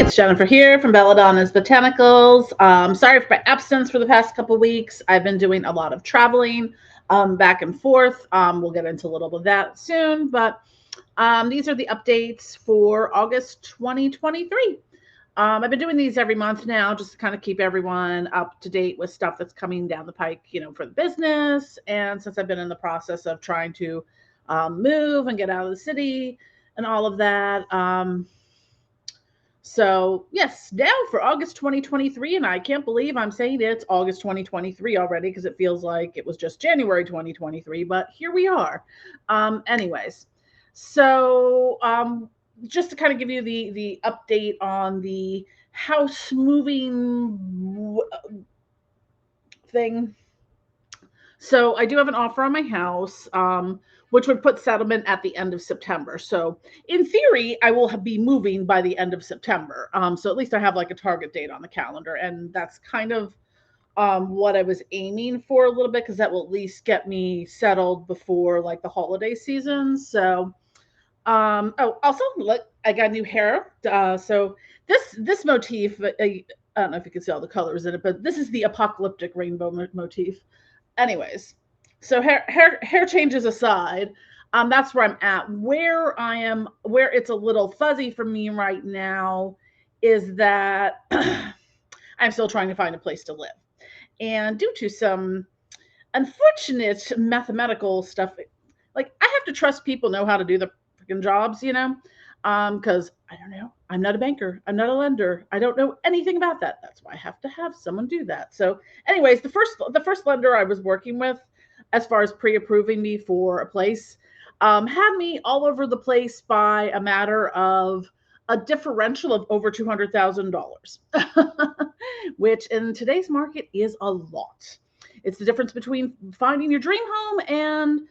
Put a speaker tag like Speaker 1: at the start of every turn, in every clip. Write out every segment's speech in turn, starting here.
Speaker 1: it's Jennifer here from Belladonna's Botanicals. Sorry for my absence for the past couple weeks. I've been doing a lot of traveling back and forth. We'll get into a little bit of that soon, but these are the updates for August 2023. I've been doing these every month now just to kind of keep everyone up to date with stuff that's coming down the pike, for the business. And since I've been in the process of trying to move and get out of the city and all of that. So, yes, now for August 2023, and I can't believe I'm saying it's August 2023 already because it feels like it was just January 2023, but here we are. Anyways, so just to kind of give you the update on the house moving thing. So I do have an offer on my house, which would put settlement at the end of September. So in theory, I will be moving by the end of September. So at least I have like a target date on the calendar, and that's kind of what I was aiming for a little bit because that will at least get me settled before like the holiday season. So oh, also look, I got new hair. So this motif, I don't know if you can see all the colors in it, but this is the apocalyptic rainbow motif. Anyways, so hair changes aside, that's where I'm at. Where I am, where it's a little fuzzy for me right now, is that I'm still trying to find a place to live, and due to some unfortunate mathematical stuff, like I have to trust people know how to do the freaking jobs, because I don't know. I'm not a banker. I'm not a lender. I don't know anything about that. That's why I have to have someone do that. So, anyways, the first lender I was working with, as far as pre-approving me for a place, had me all over the place by a matter of a differential of over $200,000, which in today's market is a lot. It's the difference between finding your dream home and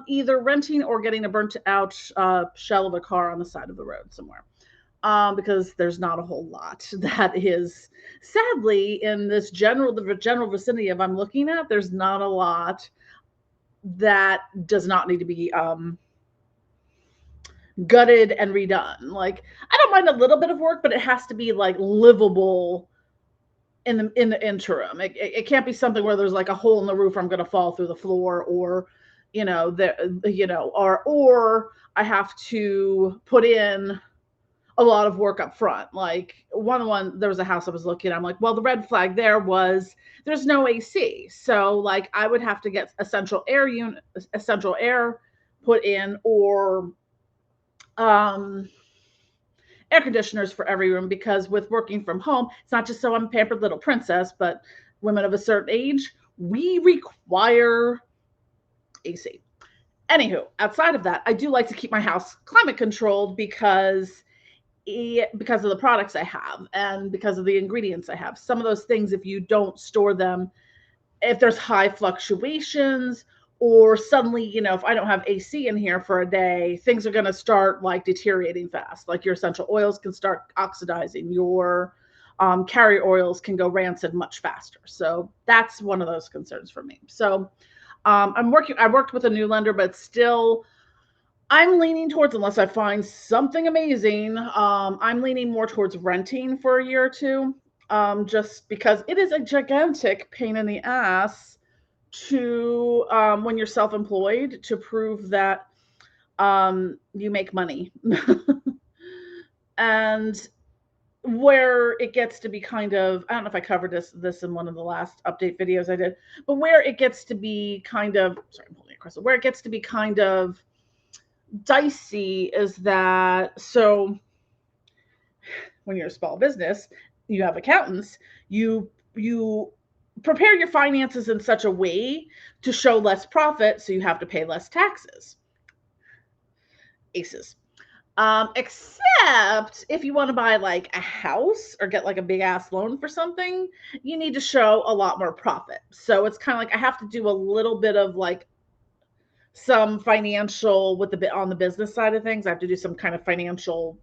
Speaker 1: either renting or getting a burnt out shell of a car on the side of the road somewhere. Because there's not a whole lot that is, sadly, in the general vicinity of I'm looking at. There's not a lot that does not need to be gutted and redone. Like I don't mind a little bit of work, but it has to be like livable in the interim. It can't be something where there's like a hole in the roof, or I'm going to fall through the floor, or or I have to put in a lot of work up front. Like there was a house I was looking at. I'm like, well, the red flag there was there's no AC. So like I would have to get essential air put in, or um air conditioners for every room, because with working from home, it's not just so I'm a pampered little princess, but women of a certain age, we require AC. Anywho, outside of that, I do like to keep my house climate controlled because of the products I have and because of the ingredients I have. Some of those things, if you don't store them, if there's high fluctuations, or suddenly, if I don't have AC in here for a day, things are going to start like deteriorating fast. Like your essential oils can start oxidizing, your carrier oils can go rancid much faster. So that's one of those concerns for me. So I worked with a new lender, but still I'm leaning towards, unless I find something amazing, I'm leaning more towards renting for a year or two, just because it is a gigantic pain in the ass to, when you're self-employed, to prove that you make money. And where it gets to be kind of, I don't know if I covered this in one of the last update videos I did, but where it gets to be kind of, sorry, I'm holding it across, where it gets to be kind of dicey is that, so when you're a small business, you have accountants, you prepare your finances in such a way to show less profit, so you have to pay less taxes. Aces. Except if you want to buy like a house or get like a big ass loan for something, you need to show a lot more profit. So it's kind of like I have to do a little bit of like some financial with the bit on the business side of things. I have to do some kind of financial,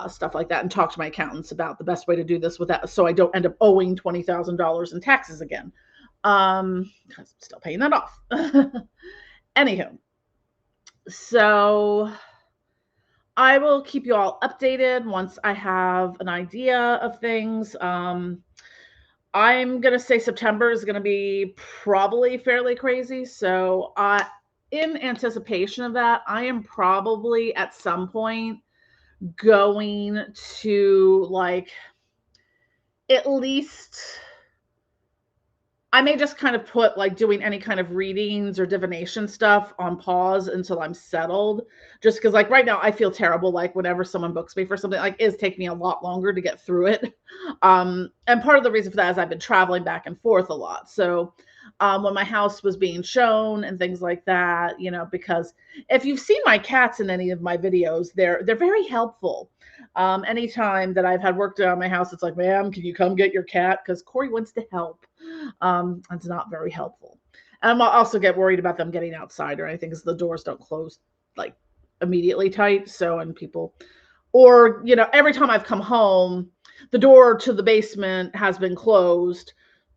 Speaker 1: stuff like that, and talk to my accountants about the best way to do this with that, so I don't end up owing $20,000 in taxes again. Because I'm still paying that off. Anywho, so I will keep you all updated once I have an idea of things. I'm gonna say September is gonna be probably fairly crazy. So, in anticipation of that, I am probably at some point going to like at least I may just kind of put like doing any kind of readings or divination stuff on pause until I'm settled. Just because, like, right now, I feel terrible. Like, whenever someone books me for something, like, it's taking me a lot longer to get through it. And part of the reason for that is I've been traveling back and forth a lot. So, when my house was being shown and things like that, because if you've seen my cats in any of my videos, they're very helpful. Anytime that I've had work done on my house, it's like, ma'am, can you come get your cat? Because Corey wants to help. It's not very helpful. And I also get worried about them getting outside or anything because the doors don't close like immediately tight. So, and people, or, every time I've come home, the door to the basement has been closed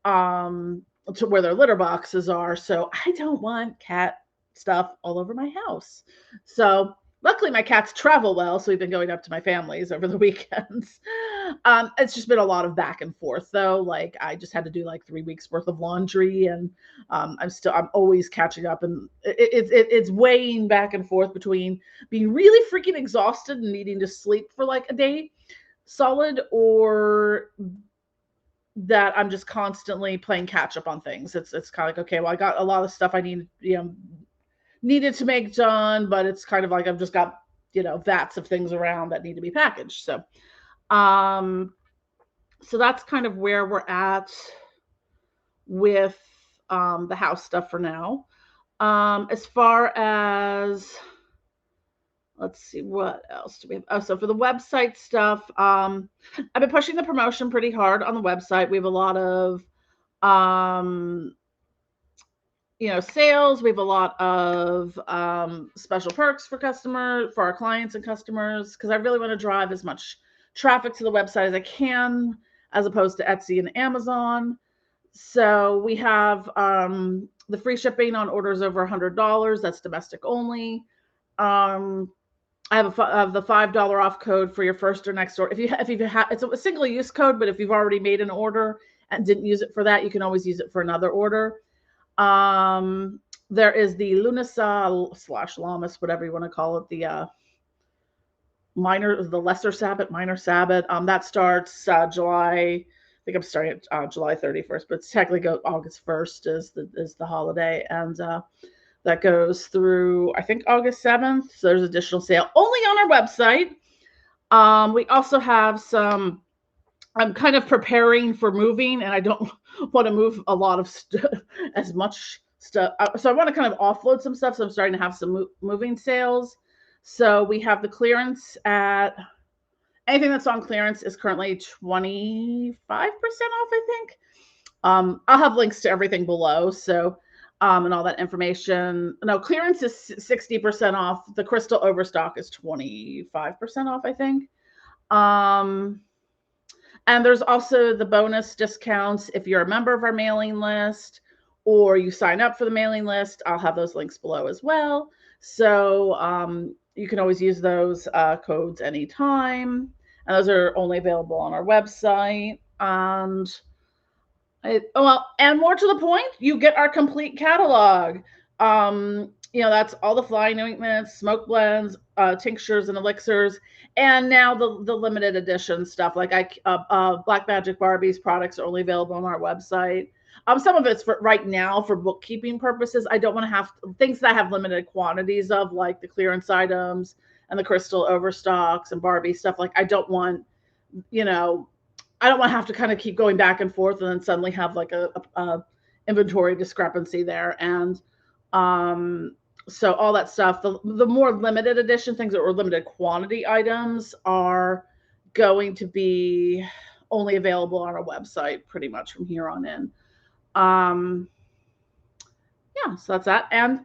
Speaker 1: to where their litter boxes are. So I don't want cat stuff all over my house. So luckily my cats travel well, so we've been going up to my family's over the weekends. It's just been a lot of back and forth though. Like I just had to do like 3 weeks worth of laundry, and I'm always catching up, and it's weighing back and forth between being really freaking exhausted and needing to sleep for like a day solid, or that I'm just constantly playing catch up on things. It's kind of like, okay, well, I got a lot of stuff I needed to make done, but it's kind of like I've just got, vats of things around that need to be packaged. Um, so that's kind of where we're at with the house stuff for now. As far as, let's see, what else do we have? Oh, so for the website stuff, I've been pushing the promotion pretty hard on the website. We have a lot of sales. We have a lot of special perks for our clients and customers, because I really want to drive as much traffic to the website as I can, as opposed to Etsy and Amazon. So we have the free shipping on orders over $100. That's domestic only. I have the $5 off code for your first or next order. If you have, it's a single use code, but if you've already made an order and didn't use it for that, you can always use it for another order. There is the Lunasa / Lammas, whatever you want to call it, the lesser Sabbath, minor Sabbath. That starts July. I think I'm starting at July 31st, but it's technically August 1st is the holiday, and that goes through, I think, August 7th. So there's additional sale only on our website. We also have some. I'm kind of preparing for moving, and I don't want to move a lot of as much stuff. So I want to kind of offload some stuff. So I'm starting to have some moving sales. So we have the clearance at anything that's on clearance is currently 25% off, I think. I'll have links to everything below. So, and all that information. No, clearance is 60% off. The crystal overstock is 25% off, I think. And there's also the bonus discounts if you're a member of our mailing list or you sign up for the mailing list. I'll have those links below as well. So you can always use those codes anytime. And those are only available on our website. And more to the point, you get our complete catalog. That's all the flying ointments, smoke blends, tinctures, and elixirs, and now the limited edition stuff. Like Black Magic Barbie's products are only available on our website. Some of it's for right now for bookkeeping purposes. I don't want to have things that I have limited quantities of, like the clearance items and the crystal overstocks and Barbie stuff. Like I don't want to have to kind of keep going back and forth and then suddenly have like a inventory discrepancy there. And so all that stuff, the more limited edition things or limited quantity items are going to be only available on our website pretty much from here on in. So that's that. And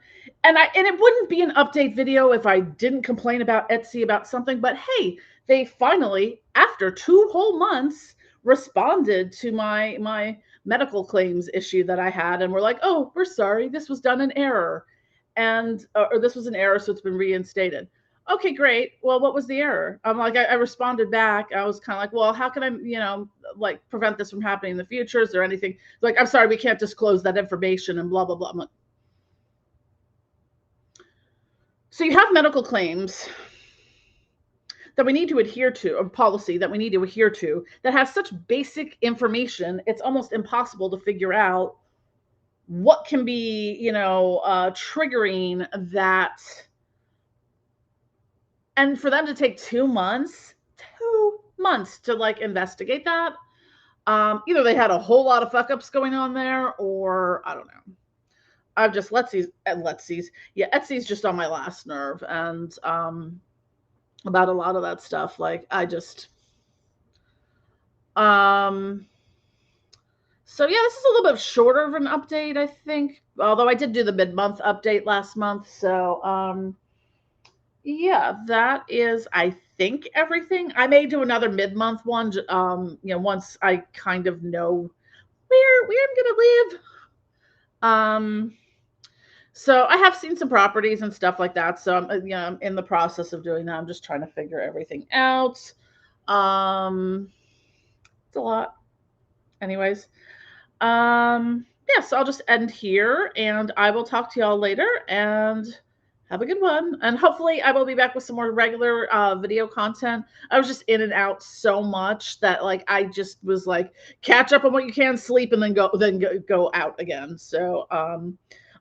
Speaker 1: it wouldn't be an update video if I didn't complain about Etsy about something, but hey, they finally, after 2 whole months, responded to my medical claims issue that I had, and we're like, oh, we're sorry, this was done in error, and or this was an error, so it's been reinstated. Okay, great. Well, what was the error? I'm like, I responded back. I was kind of like, well, how can I, like prevent this from happening in the future? Is there anything like, I'm sorry, we can't disclose that information and blah, blah, blah. I'm like, so you have medical claims that we need to adhere to, a policy that we need to adhere to that has such basic information, it's almost impossible to figure out what can be, triggering that. And for them to take 2 months to like investigate that, either they had a whole lot of fuck ups going on there, or I don't know. I've just Etsy's just on my last nerve, and about a lot of that stuff. Like I just, so yeah, this is a little bit shorter of an update, I think. Although I did do the mid-month update last month, so yeah, that is, I think, everything. I may do another mid-month one, once I kind of know where I'm gonna live. So I have seen some properties and stuff like that. So I'm in the process of doing that. I'm just trying to figure everything out. It's a lot. Anyways, yeah, so I'll just end here and I will talk to y'all later and have a good one. And hopefully I will be back with some more regular video content. I was just in and out so much that like I just was like catch up on what you can, sleep, and then go out again. So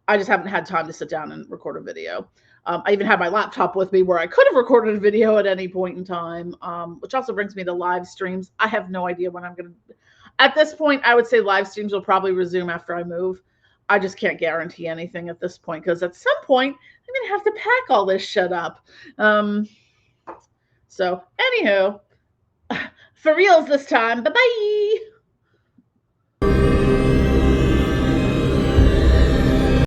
Speaker 1: I just haven't had time to sit down and record a video. I even had my laptop with me where I could have recorded a video at any point in time, which also brings me to live streams. I have no idea when I'm going to. At this point, I would say live streams will probably resume after I move. I just can't guarantee anything at this point because at some point I'm going to have to pack all this shit up. So, anywho, for reals this time. Bye bye.